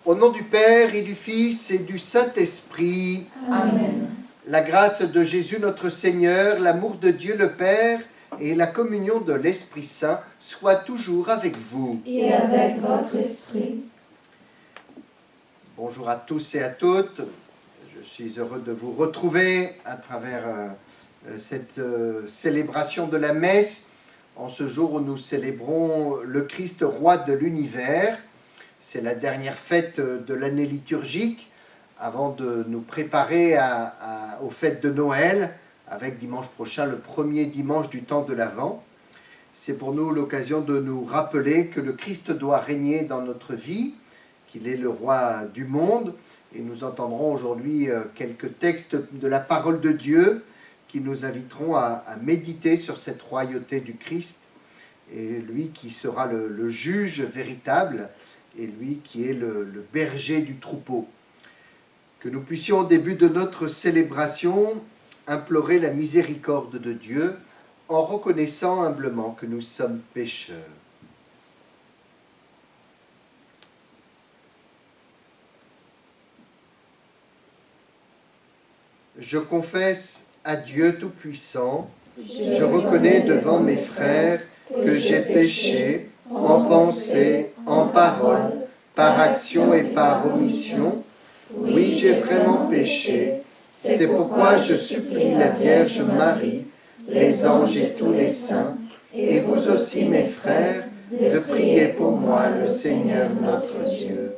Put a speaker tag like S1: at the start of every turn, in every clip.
S1: Au nom du Père et du Fils et du Saint-Esprit.
S2: Amen.
S1: La grâce de Jésus notre Seigneur, l'amour de Dieu le Père et la communion de l'Esprit Saint soient toujours avec vous.
S2: Et avec votre esprit.
S1: Bonjour à tous et à toutes. Je suis heureux de vous retrouver à travers cette célébration de la messe en ce jour où nous célébrons le Christ roi de l'univers. C'est la dernière fête de l'année liturgique avant de nous préparer aux fêtes de Noël avec dimanche prochain le premier dimanche du temps de l'Avent. C'est pour nous l'occasion de nous rappeler que le Christ doit régner dans notre vie, qu'il est le roi du monde. Et nous entendrons aujourd'hui quelques textes de la parole de Dieu qui nous inviteront à méditer sur cette royauté du Christ, et lui qui sera le juge véritable, et lui qui est le berger du troupeau. Que nous puissions au début de notre célébration implorer la miséricorde de Dieu en reconnaissant humblement que nous sommes pécheurs. Je confesse à Dieu Tout-Puissant, je reconnais devant mes frères que j'ai péché en pensée, en parole, par action et par omission. Oui, j'ai vraiment péché. C'est pourquoi je supplie la Vierge Marie, les anges et tous les saints, et vous aussi mes frères, de prier pour moi le Seigneur notre Dieu.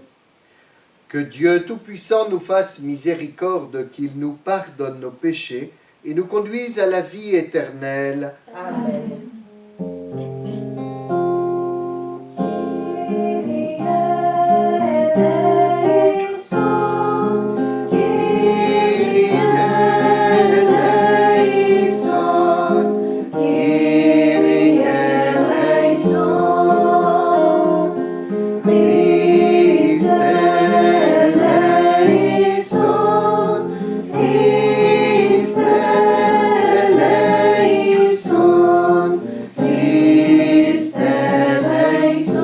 S1: Que Dieu Tout-Puissant nous fasse miséricorde, qu'il nous pardonne nos péchés et nous conduise à la vie éternelle.
S2: Amen.
S3: Christ eleison.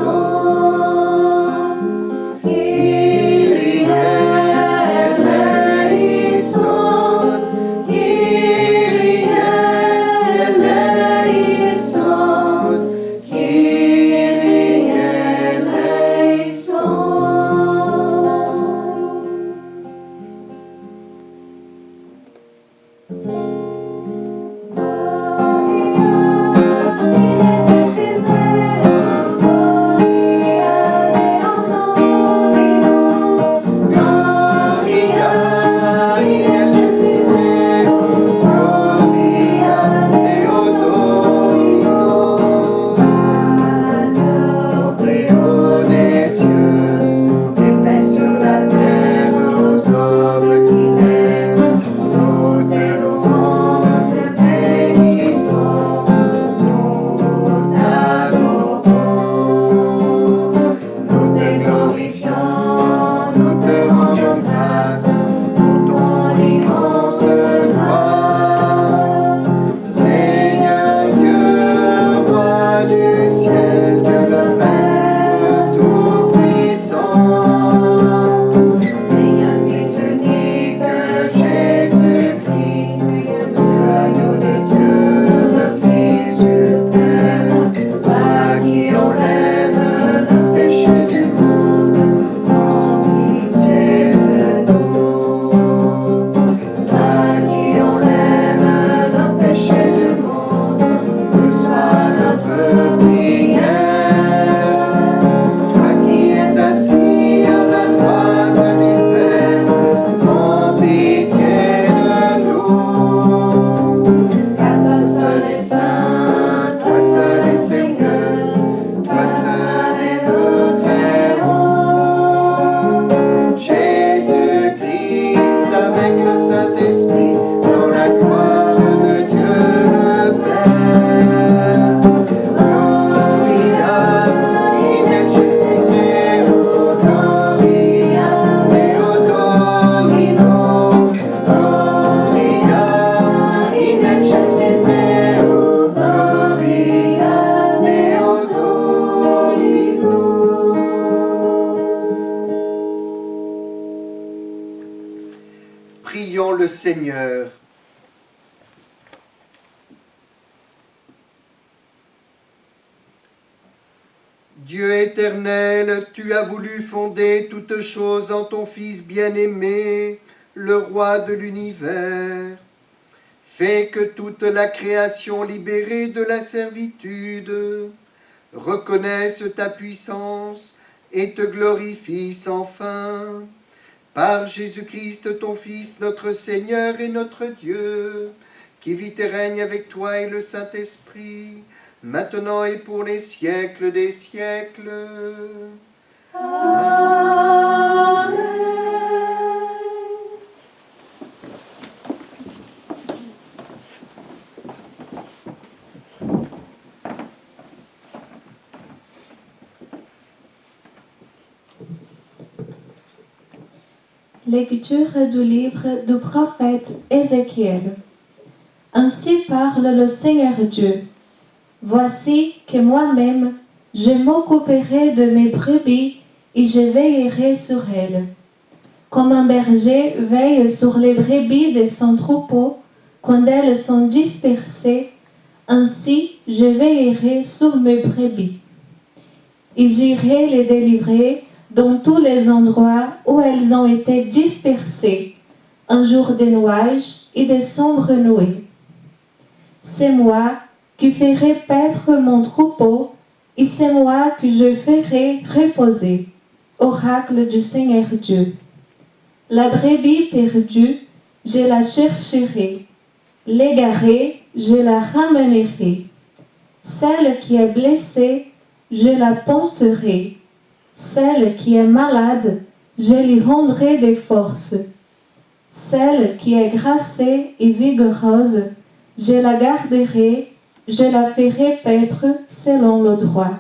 S1: Prions le Seigneur. Dieu éternel, tu as voulu fonder toutes choses en ton Fils bien-aimé, le roi de l'univers. Fais que toute la création libérée de la servitude reconnaisse ta puissance et te glorifie sans fin. Par Jésus-Christ, ton Fils, notre Seigneur et notre Dieu, qui vit et règne avec toi et le Saint-Esprit, maintenant et pour les siècles des siècles.
S2: Amen.
S3: Lecture du livre du prophète Ézéchiel. Ainsi parle le Seigneur Dieu. Voici que moi-même, je m'occuperai de mes brebis et je veillerai sur elles. Comme un berger veille sur les brebis de son troupeau quand elles sont dispersées, ainsi je veillerai sur mes brebis. Et j'irai les délivrer dans tous les endroits où elles ont été dispersées, un jour de nuages et de sombres nuées. C'est moi qui ferai paître mon troupeau, et c'est moi que je ferai reposer. Oracle du Seigneur Dieu. La brebis perdue, je la chercherai. L'égarée, je la ramènerai. Celle qui est blessée, je la panserai. Celle qui est malade, je lui rendrai des forces. Celle qui est grassée et vigoureuse, je la garderai, je la ferai paître selon le droit.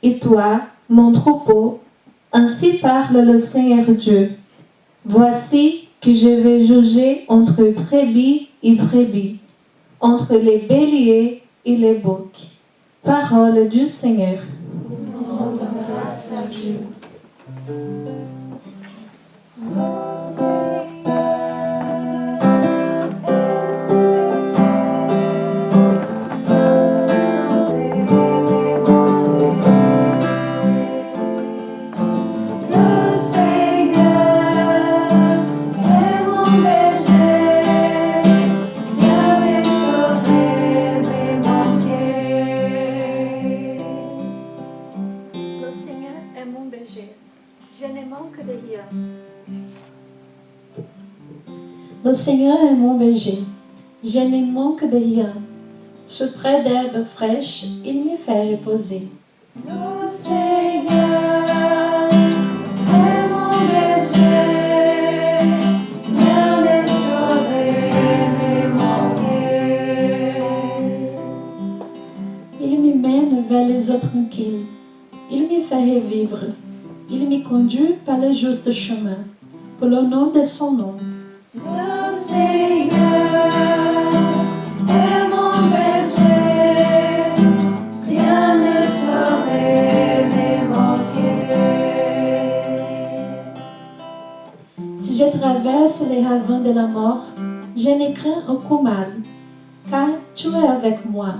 S3: Et toi, mon troupeau, ainsi parle le Seigneur Dieu. Voici que je vais juger entre brebis et brebis, entre les béliers et les boucs. Parole du Seigneur.
S2: Rendre grâce à Dieu.
S3: Le Seigneur est mon berger, je ne manque de rien. Sous près d'herbes fraîches, il me fait reposer.
S2: Le Seigneur est mon berger, rien ne saurait me manquer.
S3: Il me mène vers les eaux tranquilles, il me fait revivre, il me conduit par le juste chemin, pour le nom de son nom.
S2: Le Seigneur est mon berger, rien ne saurait me manquer.
S3: Si je traverse les ravins de la mort, je ne crains aucun mal, car tu es avec moi.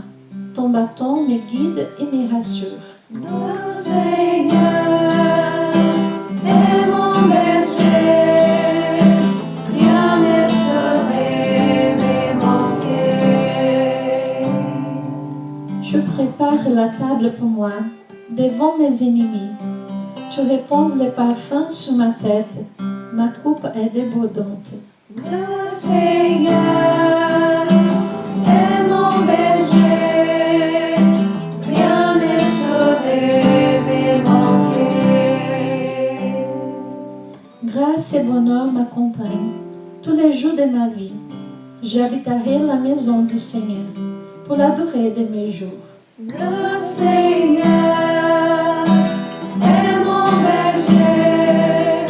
S3: Ton bâton me guide et me rassure.
S2: Le Seigneur est mon berger, rien ne saurait me manquer.
S3: Tu prépares la table pour moi, devant mes ennemis. Tu répands le parfum sur ma tête. Ma coupe est débordante.
S2: Le Seigneur est mon berger, rien ne saurait me manquer.
S3: Grâce et bonheur m'accompagnent tous les jours de ma vie. J'habiterai la maison du Seigneur pour la durée de mes jours.
S2: Le Seigneur est mon berger,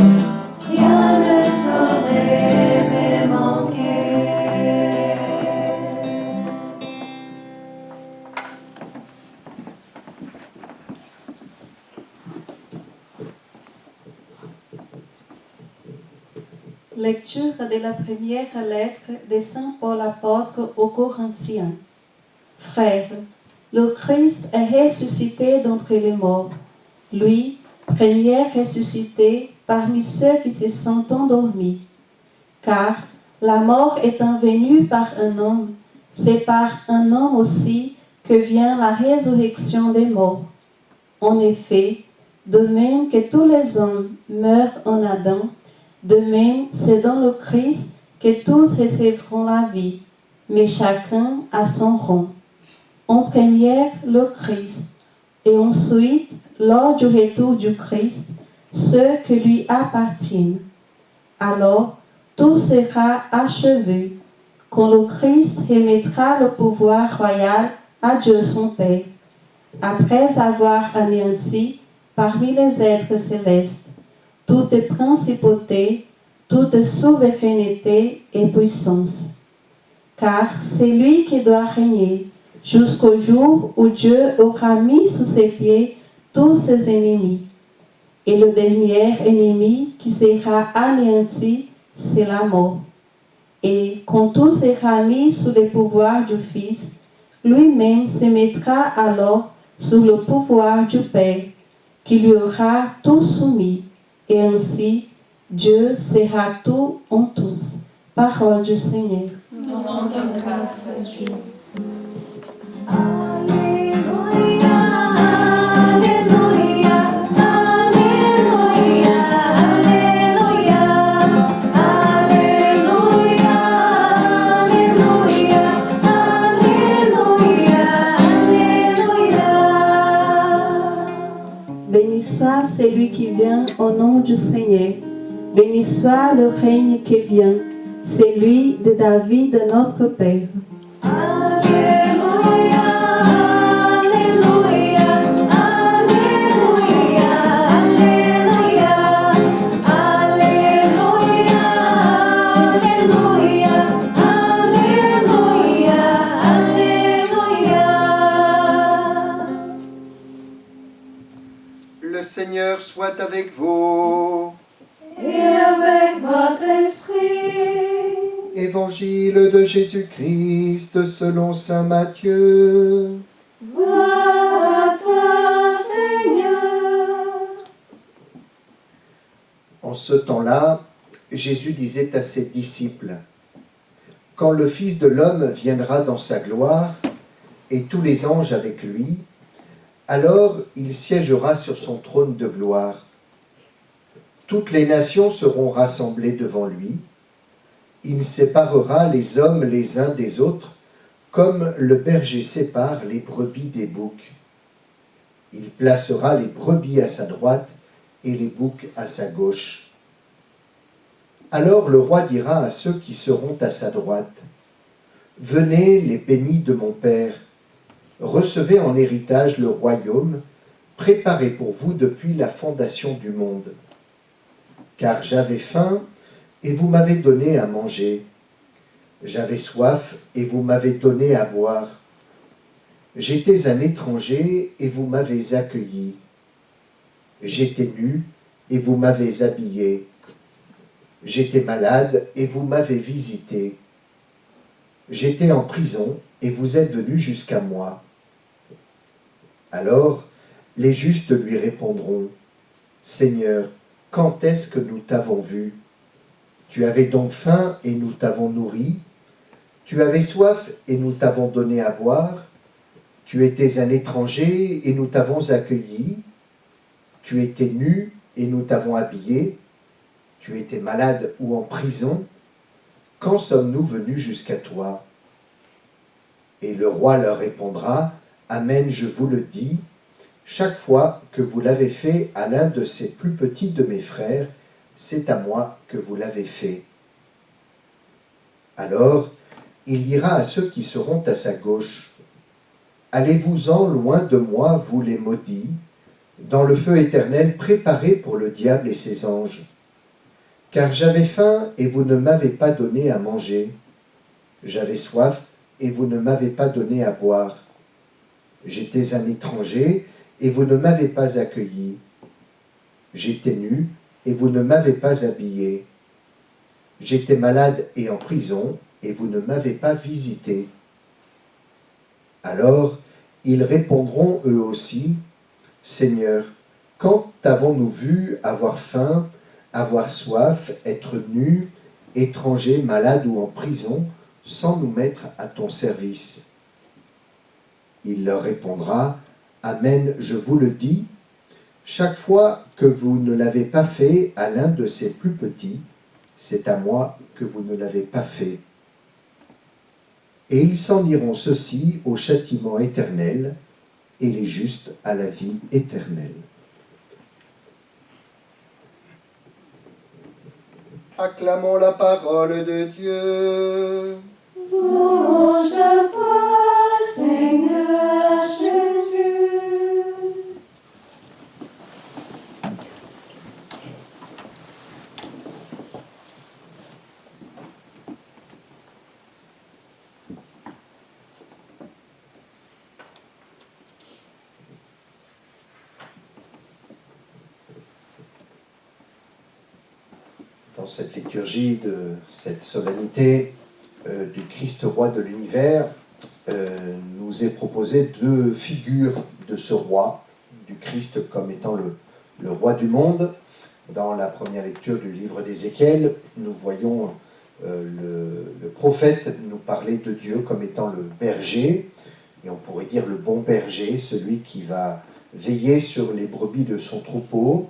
S2: rien ne saurait me manquer.
S4: Lecture de la première lettre de Saint Paul apôtre aux Corinthiens. Frères, le Christ est ressuscité d'entre les morts. Lui, premier ressuscité parmi ceux qui se sont endormis. Car la mort étant venue par un homme, c'est par un homme aussi que vient la résurrection des morts. En effet, de même que tous les hommes meurent en Adam, de même c'est dans le Christ que tous recevront la vie, mais chacun à son rang. En première, le Christ, et ensuite, lors du retour du Christ, ceux qui lui appartiennent. Alors, tout sera achevé, quand le Christ remettra le pouvoir royal à Dieu son Père, après avoir anéanti parmi les êtres célestes toute principauté, toute souveraineté et puissance. Car c'est lui qui doit régner jusqu'au jour où Dieu aura mis sous ses pieds tous ses ennemis. Et le dernier ennemi qui sera anéanti, c'est la mort. Et quand tout sera mis sous le pouvoir du Fils, lui-même se mettra alors sous le pouvoir du Père, qui lui aura tout soumis. Et ainsi, Dieu sera tout en tous. Parole du Seigneur.
S2: Nous rendons grâce à Dieu. Alléluia, Alléluia, Alléluia, Alléluia, Alléluia, Alléluia, Alléluia.
S4: Béni soit celui qui vient au nom du Seigneur. Béni soit le règne qui vient, celui de David notre Père.
S2: Alléluia, Alléluia, Alléluia, Alléluia, Alléluia, Alléluia, Alléluia, Alléluia.
S1: Le Seigneur soit avec vous.
S2: Et avec votre esprit.
S1: Évangile de Jésus-Christ selon saint Matthieu.
S2: Gloire à toi, Seigneur.
S1: En ce temps-là, Jésus disait à ses disciples, « Quand le Fils de l'homme viendra dans sa gloire, et tous les anges avec lui, alors il siégera sur son trône de gloire. Toutes les nations seront rassemblées devant lui. Il séparera les hommes les uns des autres, comme le berger sépare les brebis des boucs. Il placera les brebis à sa droite et les boucs à sa gauche. Alors le roi dira à ceux qui seront à sa droite, « Venez les bénis de mon Père, recevez en héritage le royaume préparé pour vous depuis la fondation du monde. Car j'avais faim et vous m'avez donné à manger. J'avais soif et vous m'avez donné à boire. J'étais un étranger et vous m'avez accueilli. J'étais nu et vous m'avez habillé. J'étais malade et vous m'avez visité. J'étais en prison et vous êtes venus jusqu'à moi. » Alors les justes lui répondront, « Seigneur, quand est-ce que nous t'avons vu? Tu avais donc faim et nous t'avons nourri. Tu avais soif et nous t'avons donné à boire. Tu étais un étranger et nous t'avons accueilli. Tu étais nu et nous t'avons habillé. Tu étais malade ou en prison. Quand sommes-nous venus jusqu'à toi? » Et le roi leur répondra, « Amen, je vous le dis, chaque fois que vous l'avez fait à l'un de ces plus petits de mes frères, c'est à moi que vous l'avez fait. » Alors, il dira à ceux qui seront à sa gauche, « Allez-vous-en loin de moi, vous les maudits, dans le feu éternel préparé pour le diable et ses anges. Car j'avais faim et vous ne m'avez pas donné à manger. J'avais soif et vous ne m'avez pas donné à boire. J'étais un étranger et vous ne m'avez pas accueilli. J'étais nu et vous ne m'avez pas habillé. j'étais malade et en prison, et vous ne m'avez pas visité. Alors, ils répondront eux aussi, Seigneur, quand t'avons-nous vu avoir faim, avoir soif, être nus, étrangers, malades ou en prison, sans nous mettre à ton service? Il leur répondra, Amen, je vous le dis, chaque fois que vous ne l'avez pas fait à l'un de ces plus petits, c'est à moi que vous ne l'avez pas fait. Et ils s'en iront ceux-ci au châtiment éternel, et les justes à la vie éternelle. Acclamons la parole de Dieu.
S2: Louange à toi, Seigneur Jésus.
S1: Dans cette liturgie de cette solennité du Christ roi de l'univers, nous est proposé deux figures de ce roi, du Christ comme étant le roi du monde. Dans la première lecture du livre d'Ézéchiel, nous voyons le prophète nous parler de Dieu comme étant le berger, et on pourrait dire le bon berger, celui qui va veiller sur les brebis de son troupeau,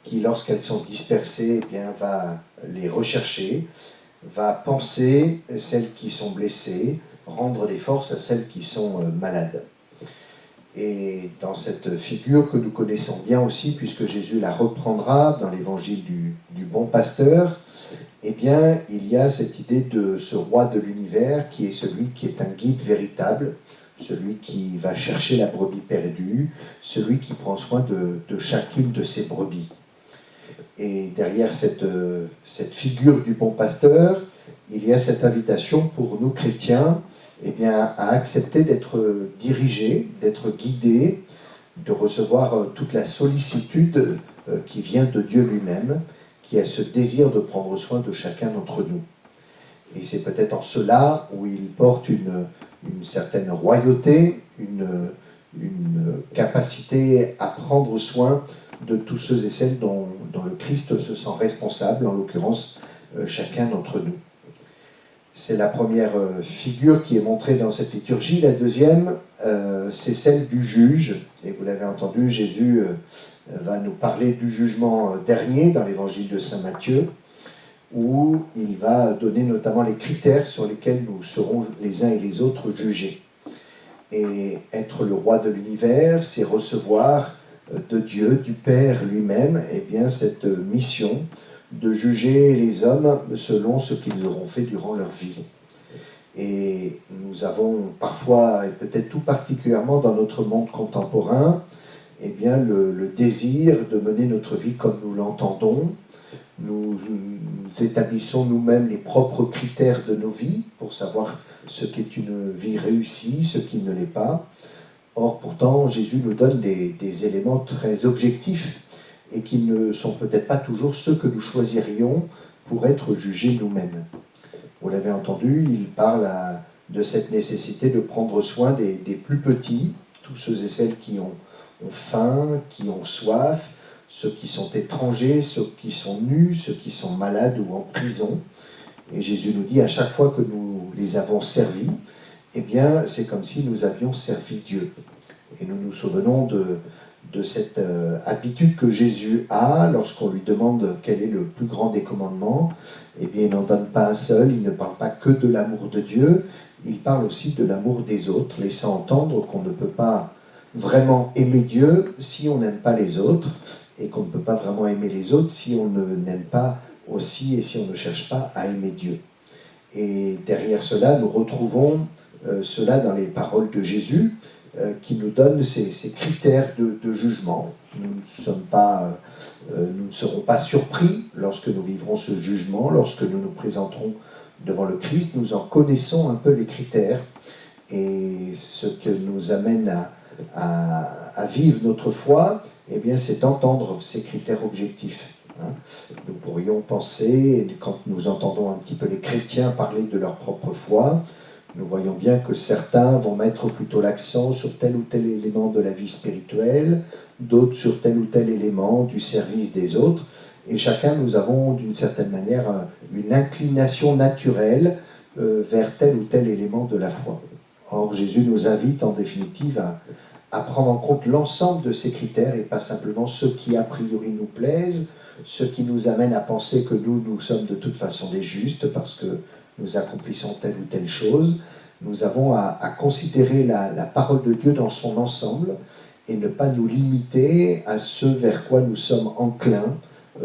S1: qui, lorsqu'elles sont dispersées, eh bien, va les rechercher, va penser celles qui sont blessées, rendre des forces à celles qui sont malades. Et dans cette figure que nous connaissons bien aussi, puisque Jésus la reprendra dans l'évangile du bon pasteur, eh bien, il y a cette idée de ce roi de l'univers qui est celui qui est un guide véritable, celui qui va chercher la brebis perdue, celui qui prend soin de chacune de ses brebis. Et derrière cette figure du bon pasteur, il y a cette invitation pour nous chrétiens eh bien, à accepter d'être dirigés, d'être guidés, de recevoir toute la sollicitude qui vient de Dieu lui-même, qui a ce désir de prendre soin de chacun d'entre nous. Et c'est peut-être en cela où il porte une certaine royauté, une capacité à prendre soin de tous ceux et celles dont le Christ se sent responsable, en l'occurrence chacun d'entre nous. C'est la première figure qui est montrée dans cette liturgie. La deuxième, c'est celle du juge. Et vous l'avez entendu, Jésus va nous parler du jugement dernier dans l'évangile de saint Matthieu, où il va donner notamment les critères sur lesquels nous serons les uns et les autres jugés. Et être le roi de l'univers, c'est recevoir de Dieu, du Père lui-même, eh bien, cette mission de juger les hommes selon ce qu'ils auront fait durant leur vie. Et nous avons parfois, et peut-être tout particulièrement dans notre monde contemporain, eh bien, le désir de mener notre vie comme nous l'entendons. Nous établissons nous-mêmes les propres critères de nos vies pour savoir ce qu'est une vie réussie, ce qui ne l'est pas. Or, pourtant, Jésus nous donne des éléments très objectifs et qui ne sont peut-être pas toujours ceux que nous choisirions pour être jugés nous-mêmes. Vous l'avez entendu, il parle de cette nécessité de prendre soin des plus petits, tous ceux et celles qui ont faim, qui ont soif, ceux qui sont étrangers, ceux qui sont nus, ceux qui sont malades ou en prison. Et Jésus nous dit, à chaque fois que nous les avons servis, eh bien, c'est comme si nous avions servi Dieu. Et nous nous souvenons de cette habitude que Jésus a lorsqu'on lui demande quel est le plus grand des commandements. Eh bien, il n'en donne pas un seul, il ne parle pas que de l'amour de Dieu, il parle aussi de l'amour des autres, laissant entendre qu'on ne peut pas vraiment aimer Dieu si on n'aime pas les autres, et qu'on ne peut pas vraiment aimer les autres si on n'aime pas aussi et si on ne cherche pas à aimer Dieu. Et derrière cela, nous retrouvons cela dans les paroles de Jésus, qui nous donne ces critères de jugement. Nous ne serons pas surpris lorsque nous vivrons ce jugement, lorsque nous nous présenterons devant le Christ. Nous en connaissons un peu les critères, et ce que nous amène à vivre notre foi, eh bien, c'est d'entendre ces critères objectifs. hein. Nous pourrions penser, quand nous entendons un petit peu les chrétiens parler de leur propre foi, nous voyons bien que certains vont mettre plutôt l'accent sur tel ou tel élément de la vie spirituelle, d'autres sur tel ou tel élément du service des autres, et chacun, nous avons d'une certaine manière une inclination naturelle vers tel ou tel élément de la foi. Or, Jésus nous invite en définitive à prendre en compte l'ensemble de ces critères et pas simplement ceux qui a priori nous plaisent, ceux qui nous amènent à penser que nous sommes de toute façon des justes parce que nous accomplissons telle ou telle chose. Nous avons à considérer la parole de Dieu dans son ensemble et ne pas nous limiter à ce vers quoi nous sommes enclins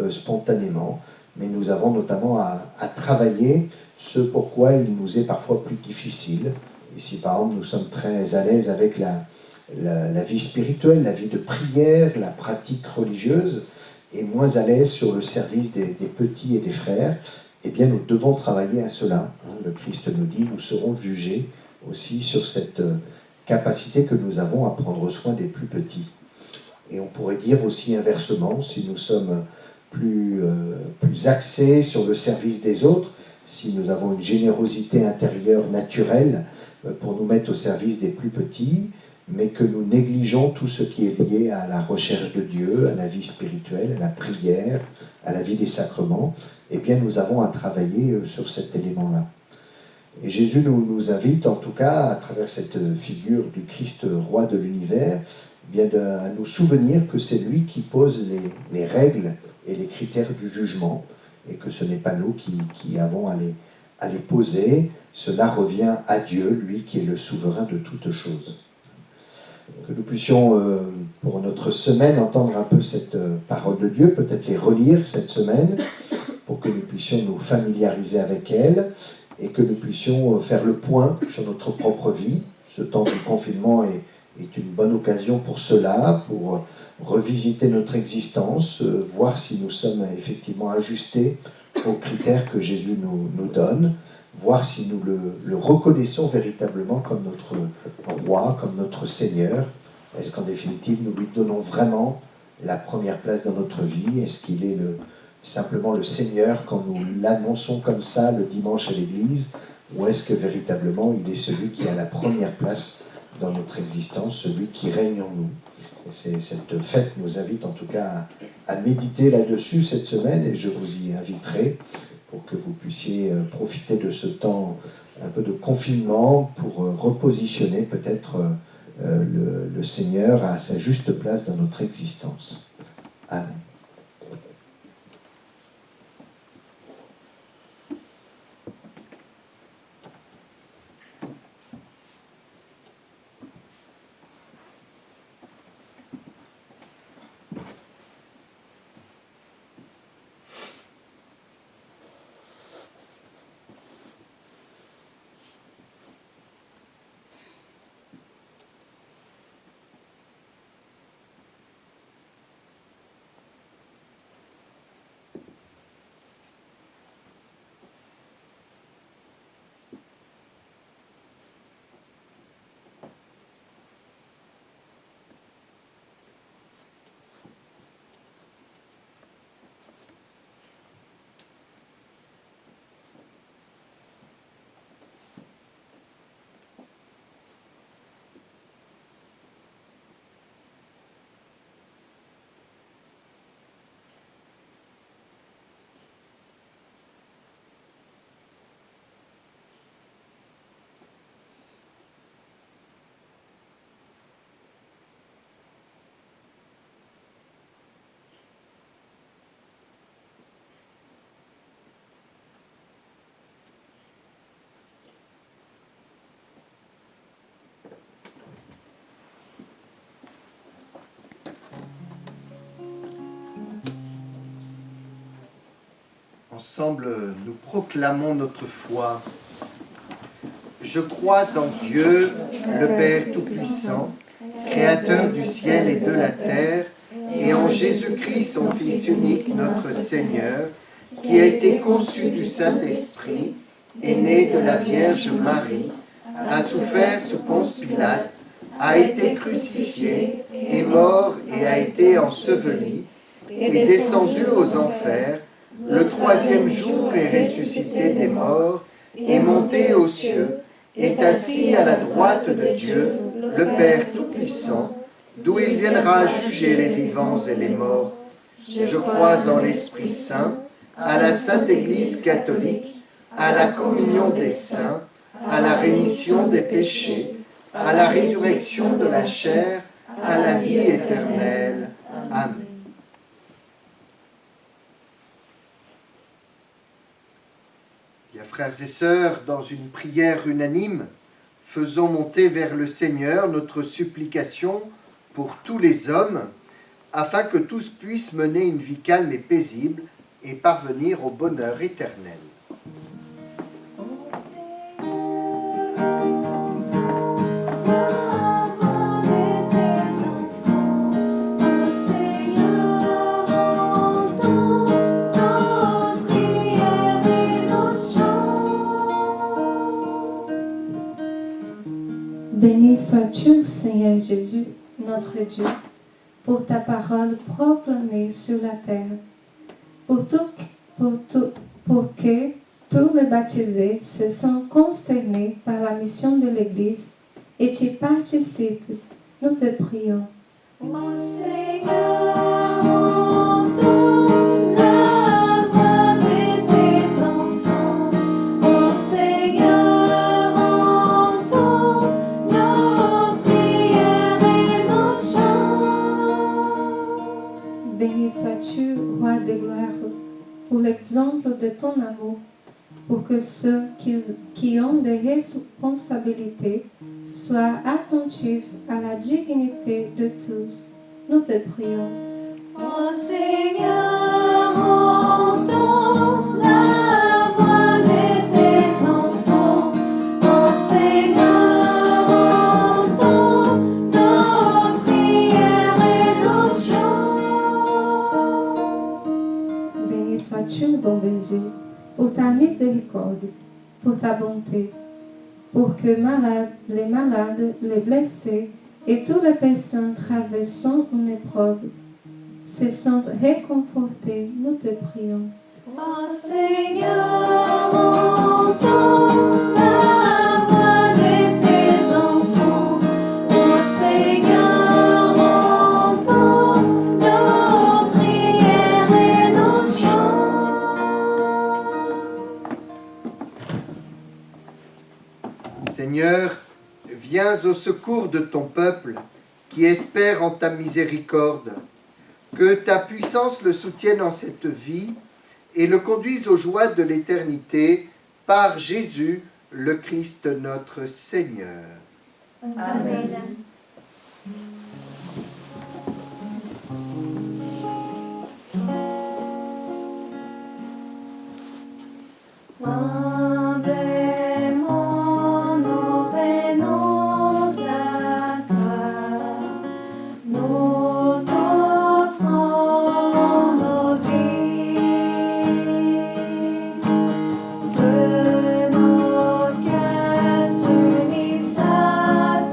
S1: spontanément, mais nous avons notamment à travailler ce pourquoi il nous est parfois plus difficile. Et si par exemple nous sommes très à l'aise avec la vie spirituelle, la vie de prière, la pratique religieuse, et moins à l'aise sur le service des petits et des frères, eh bien nous devons travailler à cela. Le Christ nous dit, nous serons jugés aussi sur cette capacité que nous avons à prendre soin des plus petits. Et on pourrait dire aussi inversement, si nous sommes plus axés sur le service des autres, si nous avons une générosité intérieure naturelle pour nous mettre au service des plus petits, mais que nous négligeons tout ce qui est lié à la recherche de Dieu, à la vie spirituelle, à la prière, à la vie des sacrements, eh bien nous avons à travailler sur cet élément-là. Et Jésus nous invite, en tout cas, à travers cette figure du Christ roi de l'univers, bien à nous souvenir que c'est lui qui pose les règles et les critères du jugement, et que ce n'est pas nous qui avons à les poser. Cela revient à Dieu, lui qui est le souverain de toutes choses. Que nous puissions, pour notre semaine, entendre un peu cette parole de Dieu, peut-être les relire cette semaine, pour que nous puissions nous familiariser avec elle, et que nous puissions faire le point sur notre propre vie. Ce temps du confinement est une bonne occasion pour cela, pour revisiter notre existence, voir si nous sommes effectivement ajustés aux critères que Jésus nous donne, voir si nous le reconnaissons véritablement comme notre roi, comme notre Seigneur. Est-ce qu'en définitive, nous lui donnons vraiment la première place dans notre vie? Est-ce qu'il est simplement le Seigneur quand nous l'annonçons comme ça le dimanche à l'église? Ou est-ce que véritablement, il est celui qui a la première place dans notre existence, celui qui règne en nous? Cette fête nous invite en tout cas à méditer là-dessus cette semaine, et je vous y inviterai pour que vous puissiez profiter de ce temps un peu de confinement pour repositionner peut-être le Seigneur à sa juste place dans notre existence. Amen. Ensemble, nous proclamons notre foi. Je crois en Dieu, le Père Tout-Puissant, Créateur du ciel et de la terre, et en Jésus-Christ, son Fils unique, notre Seigneur, qui a été conçu du Saint-Esprit, est né de la Vierge Marie, a souffert sous Ponce Pilate, a été crucifié, est mort et a été enseveli,
S2: est descendu aux enfers, le troisième jour est ressuscité des morts, est monté aux cieux, est assis à la droite de Dieu, le Père Tout-Puissant, d'où il viendra juger les vivants et les morts. Je crois en l'Esprit Saint, à la Sainte Église catholique, à la communion des saints, à la rémission des péchés, à la résurrection de la chair, à la vie éternelle. Amen. Bien, frères et sœurs, dans une prière unanime, faisons monter vers le Seigneur notre supplication pour tous les hommes, afin que tous puissent mener une vie calme et paisible et parvenir au bonheur éternel.
S3: Béni sois-tu, Seigneur Jésus, notre Dieu, pour ta parole proclamée sur la terre, pour que tous les baptisés se sentent concernés par la mission de l'Église et y participent. Nous te prions.
S2: Ô Seigneur, entends la voix de tes enfants. Ô Seigneur, entends nos prières et nos chants.
S3: Béni sois-tu, Roi de gloire, pour l'exemple de ton amour, pour que ceux qui ont des responsabilités soient attentifs à la dignité de tous. Nous te prions.
S2: Ô Seigneur, entends la voix de tes enfants. Ô Seigneur, entends nos prières et nos chants.
S3: Béni sois-tu, bon berger, pour ta miséricorde, pour ta bonté, pour que les malades, les blessés et toutes les personnes traversant une épreuve se sentent réconfortés. Nous te prions.
S2: Ô Seigneur, entends la voix de tes enfants. Ô Seigneur, entends nos prières et nos chants.
S1: Seigneur, viens au secours de ton peuple qui espère en ta miséricorde. Que ta puissance le soutienne en cette vie et le conduise aux joies de l'éternité par Jésus, le Christ notre Seigneur.
S2: Amen. Humblement nous venons à toi, nous t'offrons nos vies, que nos cœurs s'unissent à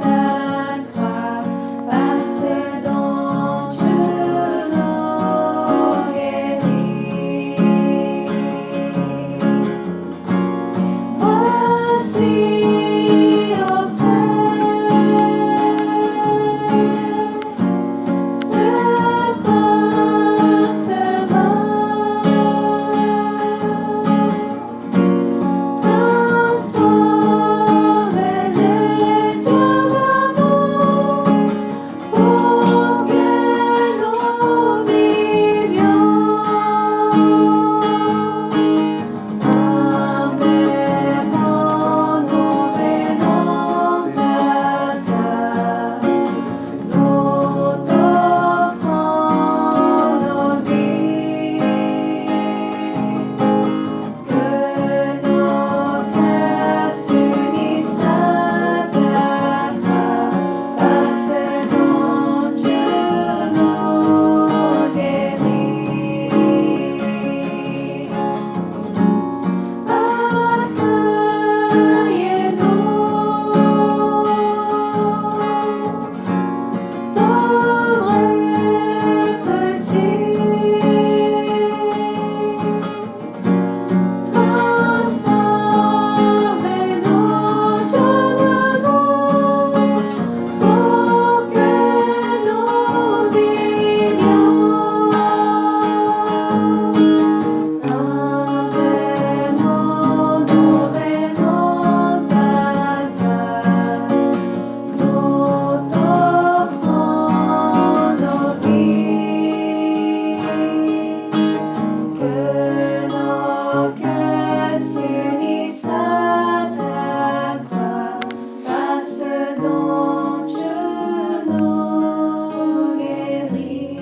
S2: ta croix, par ce dont tu nous guéris. nos cœurs s'unissent à ta gloire, par ce dont tu nous guéris.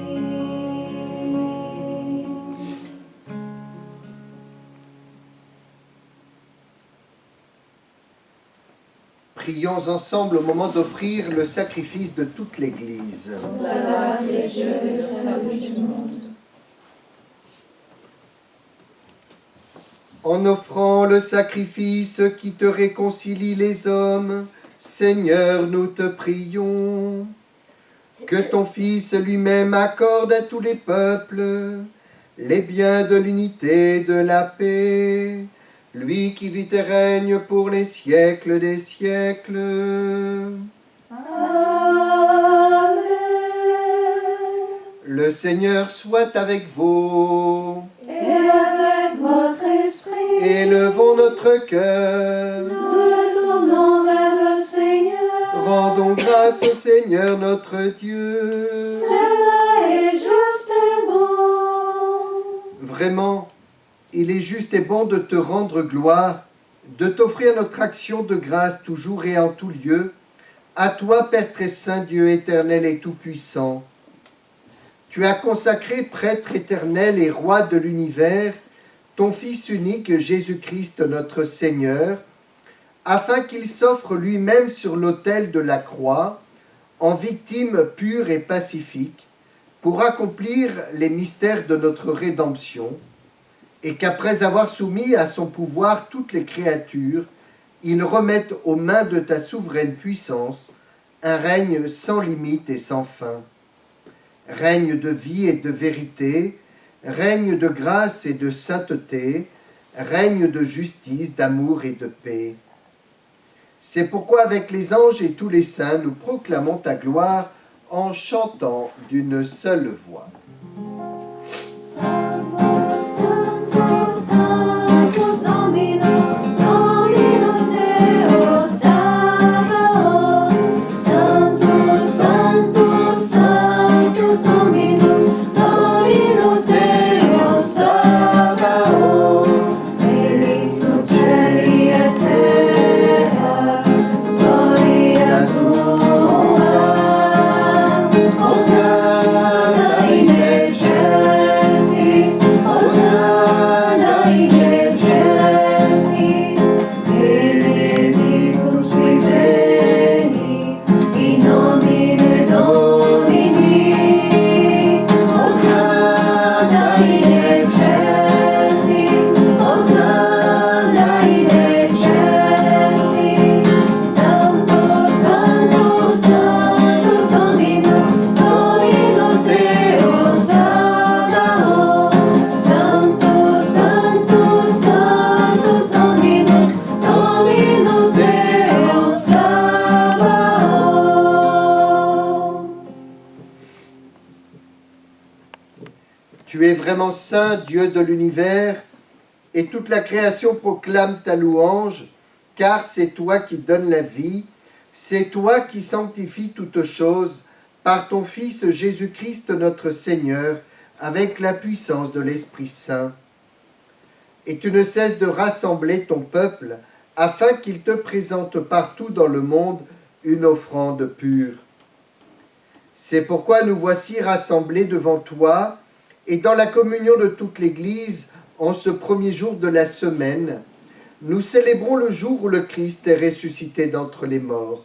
S1: Prions ensemble au moment d'offrir le sacrifice de toute l'Église.
S2: La gloire de Dieu et le salut du monde.
S1: En offrant le sacrifice qui te réconcilie les hommes, Seigneur, nous te prions. Que ton Fils lui-même accorde à tous les peuples les biens de l'unité et de la paix, lui qui vit et règne pour les siècles des siècles.
S2: Amen.
S1: Le Seigneur soit avec vous.
S2: Et avec votre esprit,
S1: Élevons notre cœur.
S2: nous le tournons vers le Seigneur.
S1: Rendons grâce au Seigneur notre Dieu.
S2: Cela est juste et bon.
S1: Vraiment, il est juste et bon de te rendre gloire, de t'offrir notre action de grâce toujours et en tout lieu, à toi, Père très saint, Dieu éternel et tout-puissant. Tu as consacré prêtre éternel et roi de l'univers, ton Fils unique, Jésus-Christ notre Seigneur, afin qu'il s'offre lui-même sur l'autel de la croix, en victime pure et pacifique, pour accomplir les mystères de notre rédemption, et qu'après avoir soumis à son pouvoir toutes les créatures, il remette aux mains de ta souveraine puissance un règne sans limite et sans fin. Règne de vie et de vérité, règne de grâce et de sainteté, règne de justice, d'amour et de paix. C'est pourquoi avec les anges et tous les saints, nous proclamons ta gloire en chantant d'une seule voix.
S2: Sanctus, Sanctus, Sanctus Dominus, Dominus Deus Sabaoth. Sanctus, Sanctus, Sanctus Dominus, Dominus Deus Sabaoth. Benedictus cieli et terra, gloria tua. Hosanna in excelsis, Hosanna in excelsis, benedictus qui veni, in nomine Domini. Hosanna in excelsis, Hosanna in excelsis, Sanctus, Sanctus, Sanctus Dominus, Dominus Deus Sabaoth. Sanctus, Sanctus, Sanctus Dominus, Dominus Deus Sabaoth.
S1: Tu es vraiment saint, Dieu de l'univers, et toute la création proclame ta louange, car c'est toi qui donnes la vie, c'est toi qui sanctifies toutes choses, par ton Fils Jésus-Christ notre Seigneur, avec la puissance de l'Esprit Saint. Et tu ne cesses de rassembler ton peuple, afin qu'il te présente partout dans le monde une offrande pure. C'est pourquoi nous voici rassemblés devant toi, et dans la communion de toute l'Église, en ce premier jour de la semaine, nous célébrons le jour où le Christ est ressuscité d'entre les morts.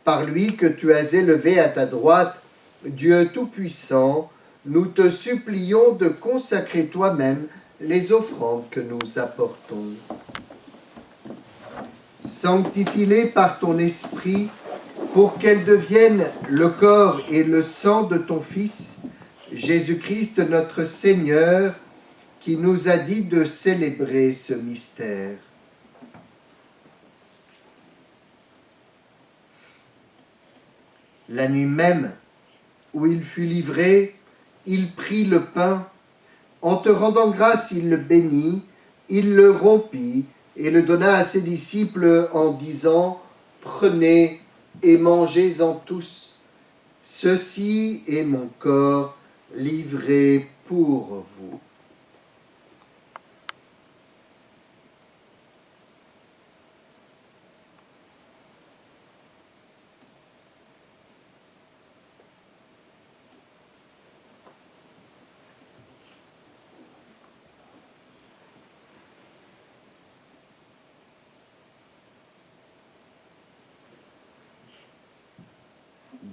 S1: Par lui que tu as élevé à ta droite, Dieu Tout-Puissant, nous te supplions de consacrer toi-même les offrandes que nous apportons. Sanctifie-les par ton esprit, pour qu'elles deviennent le corps et le sang de ton Fils, Jésus-Christ notre Seigneur, qui nous a dit de célébrer ce mystère. La nuit même où il fut livré, il prit le pain. En te rendant grâce, il le bénit, il le rompit et le donna à ses disciples en disant « Prenez et mangez-en tous. Ceci est mon corps livré pour vous. »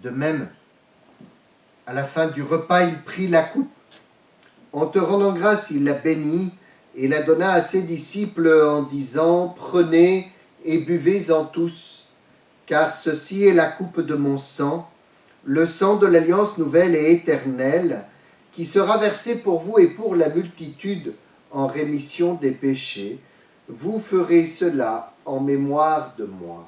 S1: De même, à la fin du repas, il prit la coupe. En te rendant grâce, il la bénit et la donna à ses disciples en disant « Prenez et buvez-en tous, car ceci est la coupe de mon sang, le sang de l'alliance nouvelle et éternelle, qui sera versé pour vous et pour la multitude en rémission des péchés. Vous ferez cela en mémoire de moi. »